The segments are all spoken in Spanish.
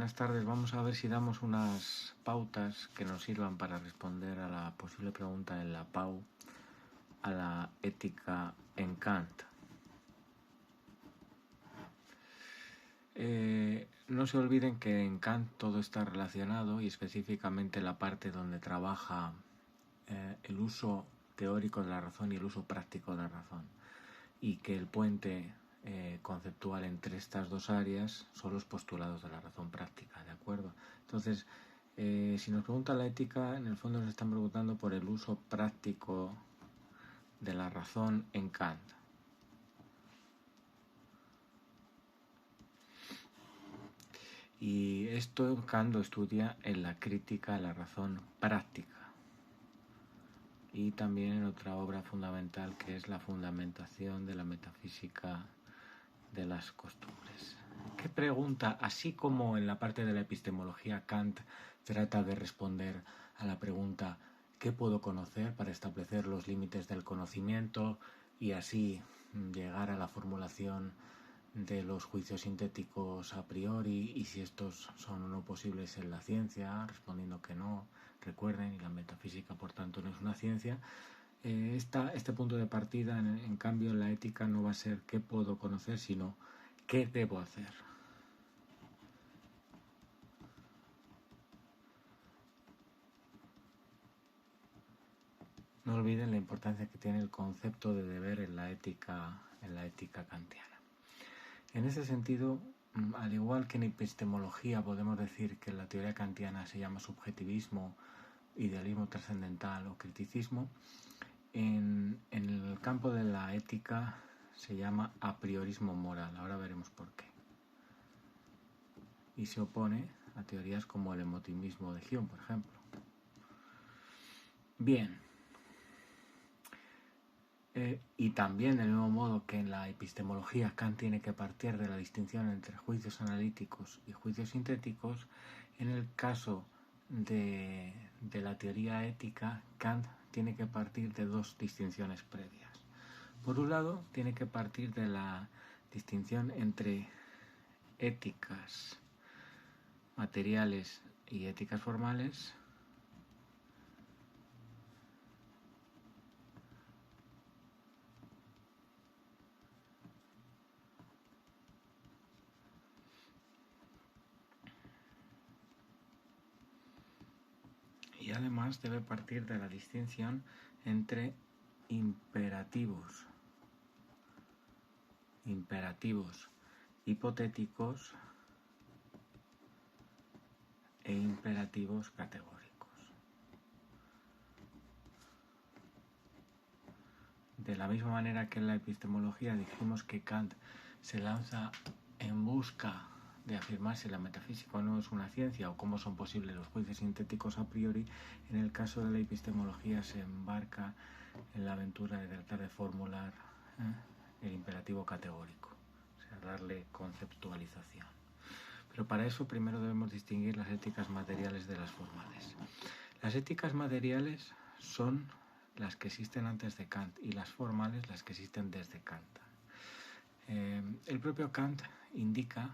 buenas tardes. Vamos a ver si damos unas pautas que nos sirvan para responder a la posible pregunta en la PAU a la ética en Kant. No se olviden que en Kant todo está relacionado y específicamente la parte donde trabaja el uso teórico de la razón y el uso práctico de la razón, y que el puente conceptual entre estas dos áreas son los postulados de la razón práctica, ¿de acuerdo? Entonces, si nos pregunta la ética, en el fondo nos están preguntando por el uso práctico de la razón en Kant. Y esto Kant lo estudia en la crítica a la razón práctica y también en otra obra fundamental que es la fundamentación de la metafísica de las costumbres. ¿Qué pregunta? Así como en la parte de la epistemología Kant trata de responder a la pregunta ¿qué puedo conocer? Para establecer los límites del conocimiento y así llegar a la formulación de los juicios sintéticos a priori y si estos son o no posibles en la ciencia, respondiendo que no, recuerden, y la metafísica por tanto no es una ciencia. Este punto de partida, en cambio, en la ética no va a ser qué puedo conocer, sino qué debo hacer. No olviden la importancia que tiene el concepto de deber en la ética kantiana. En ese sentido, al igual que en epistemología podemos decir que la teoría kantiana se llama subjetivismo, idealismo trascendental o criticismo, en el campo de la ética se llama a priorismo moral. Ahora veremos por qué. Y se opone a teorías como el emotivismo de Hume, por ejemplo. Bien. Y también, del mismo modo que en la epistemología Kant tiene que partir de la distinción entre juicios analíticos y juicios sintéticos, en el caso de la teoría ética, Kant tiene que partir de dos distinciones previas. Por un lado, tiene que partir de la distinción entre éticas materiales y éticas formales, y además debe partir de la distinción entre imperativos hipotéticos e imperativos categóricos. De la misma manera que en la epistemología dijimos que Kant se lanza en busca de afirmar si la metafísica no es una ciencia o cómo son posibles los juicios sintéticos a priori, en el caso de la epistemología se embarca en la aventura de tratar de formular el imperativo categórico, o sea, darle conceptualización. Pero para eso primero debemos distinguir las éticas materiales de las formales. Las éticas materiales son las que existen antes de Kant y las formales las que existen desde Kant. El propio Kant indica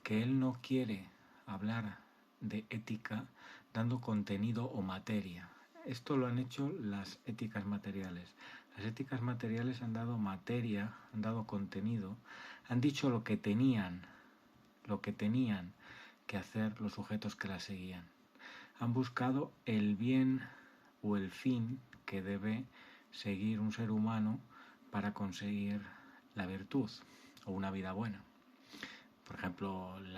que él no quiere hablar de ética dando contenido o materia. Esto lo han hecho las éticas materiales. Las éticas materiales han dado materia, han dado contenido, han dicho lo que tenían que hacer los sujetos que las seguían. Han buscado el bien o el fin que debe seguir un ser humano para conseguir la virtud o una vida buena. Por ejemplo, en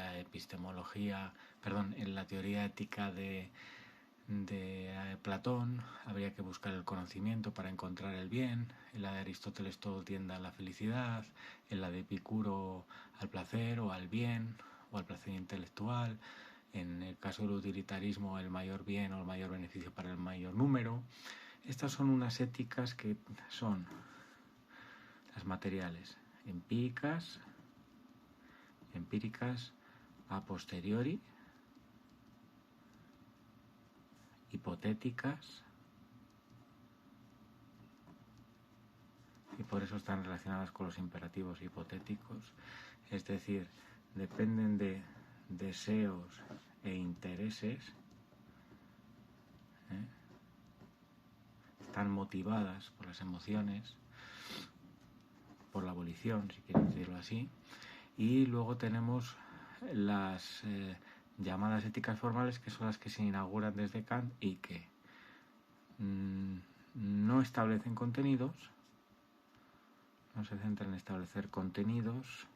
la teoría ética de Platón habría que buscar el conocimiento para encontrar el bien. En la de Aristóteles todo tiende a la felicidad. En la de Epicuro al placer o al bien o al placer intelectual. En el caso del utilitarismo, el mayor bien o el mayor beneficio para el mayor número. Estas son unas éticas que son las materiales, empíricas a posteriori, hipotéticas, y por eso están relacionadas con los imperativos hipotéticos, es decir, dependen de deseos e intereses están motivadas por las emociones, por la volición, si quieres decirlo así, y luego tenemos las llamadas éticas formales, que son las que se inauguran desde Kant y que no establecen contenidos, no se centran en establecer contenidos,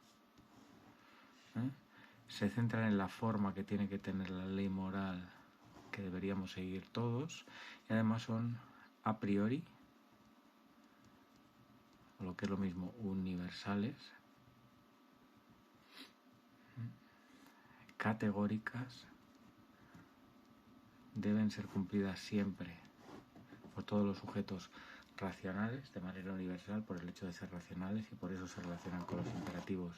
se centran en la forma que tiene que tener la ley moral que deberíamos seguir todos, y además son a priori, o lo que es lo mismo, universales, categóricas, deben ser cumplidas siempre por todos los sujetos racionales de manera universal por el hecho de ser racionales, y por eso se relacionan con los imperativos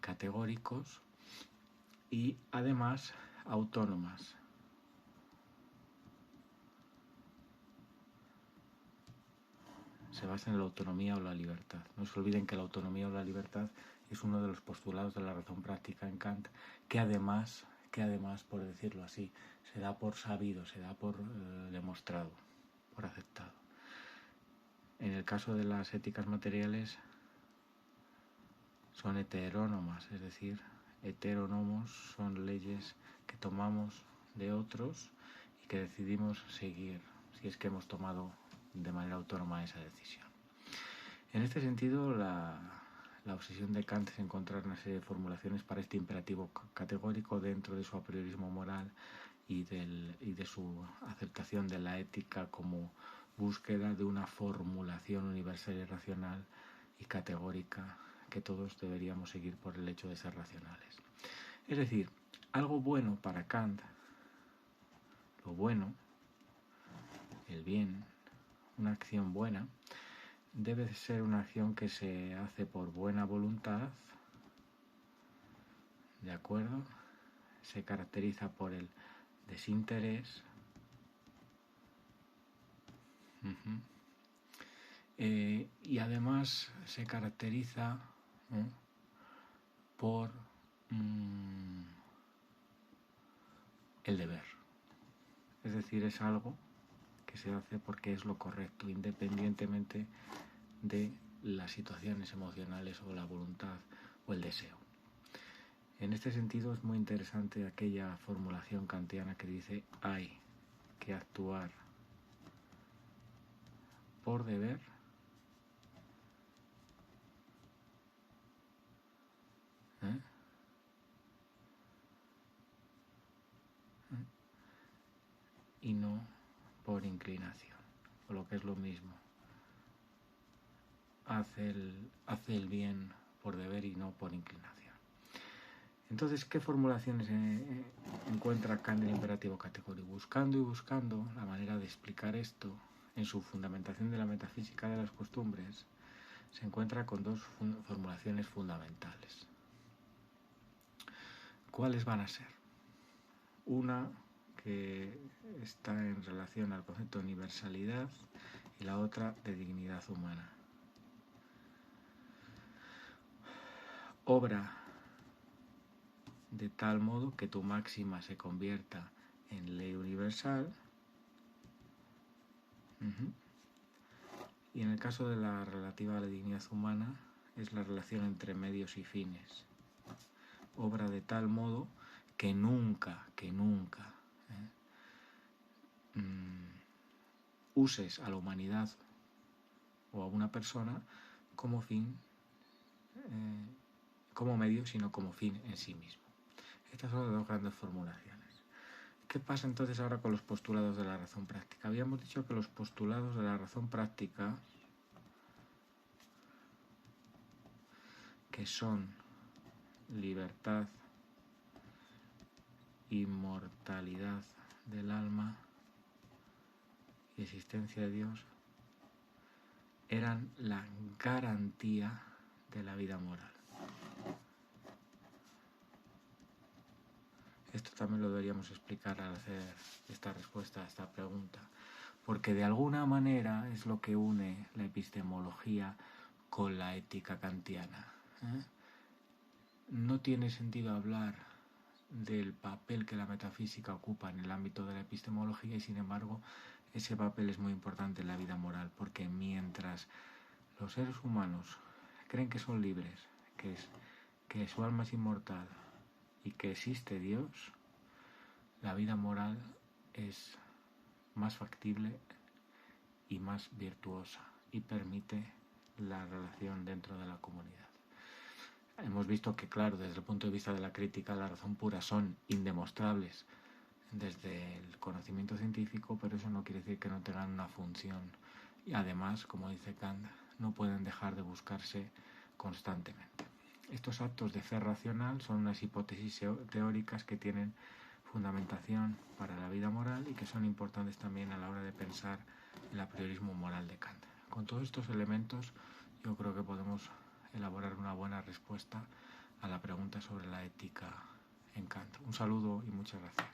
categóricos, y además autónomas. Se basa en la autonomía o la libertad. No se olviden que la autonomía o la libertad es uno de los postulados de la razón práctica en Kant, que además, por decirlo así, se da por sabido, se da por demostrado, por aceptado. En el caso de las éticas materiales son heterónomas, es decir, heterónomos son leyes que tomamos de otros y que decidimos seguir, si es que hemos tomado de manera autónoma esa decisión. En este sentido, la obsesión de Kant es encontrar una serie de formulaciones para este imperativo categórico dentro de su apriorismo moral y de su aceptación de la ética como búsqueda de una formulación universal y racional y categórica que todos deberíamos seguir por el hecho de ser racionales. Es decir, algo bueno para Kant, lo bueno, el bien, una acción buena, debe ser una acción que se hace por buena voluntad, ¿de acuerdo? Se caracteriza por el desinterés, y además se caracteriza por el deber. Es decir, es algo que se hace porque es lo correcto, independientemente de las situaciones emocionales o la voluntad o el deseo. En este sentido es muy interesante aquella formulación kantiana que dice: hay que actuar por deber y no por inclinación, o lo que es lo mismo, hace el bien por deber y no por inclinación. Entonces, ¿qué formulaciones encuentra Kant del imperativo categórico? Buscando y buscando la manera de explicar esto en su fundamentación de la metafísica de las costumbres, se encuentra con dos formulaciones fundamentales. ¿Cuáles van a ser? Una que está en relación al concepto de universalidad y la otra de dignidad humana. Obra de tal modo que tu máxima se convierta en ley universal. Y en el caso de la relativa a la dignidad humana, es la relación entre medios y fines. Obra de tal modo que nunca uses a la humanidad o a una persona como fin, como medio, sino como fin en sí mismo. Estas son las dos grandes formulaciones. ¿Qué pasa entonces ahora con los postulados de la razón práctica? Habíamos dicho que los postulados de la razón práctica, que son libertad, inmortalidad del alma y existencia de Dios, eran la garantía de la vida moral. Esto también lo deberíamos explicar al hacer esta respuesta a esta pregunta, porque de alguna manera es lo que une la epistemología con la ética kantiana. No tiene sentido hablar del papel que la metafísica ocupa en el ámbito de la epistemología, y sin embargo ese papel es muy importante en la vida moral, porque mientras los seres humanos creen que son libres, que su alma es inmortal y que existe Dios, la vida moral es más factible y más virtuosa y permite la relación dentro de la comunidad. Hemos visto que, claro, desde el punto de vista de la crítica, la razón pura son indemostrables desde el conocimiento científico, pero eso no quiere decir que no tengan una función. Y además, como dice Kant, no pueden dejar de buscarse constantemente. Estos actos de fe racional son unas hipótesis teóricas que tienen fundamentación para la vida moral y que son importantes también a la hora de pensar el apriorismo moral de Kant. Con todos estos elementos, yo creo que podemos elaborar una buena respuesta a la pregunta sobre la ética en Kant. Un saludo y muchas gracias.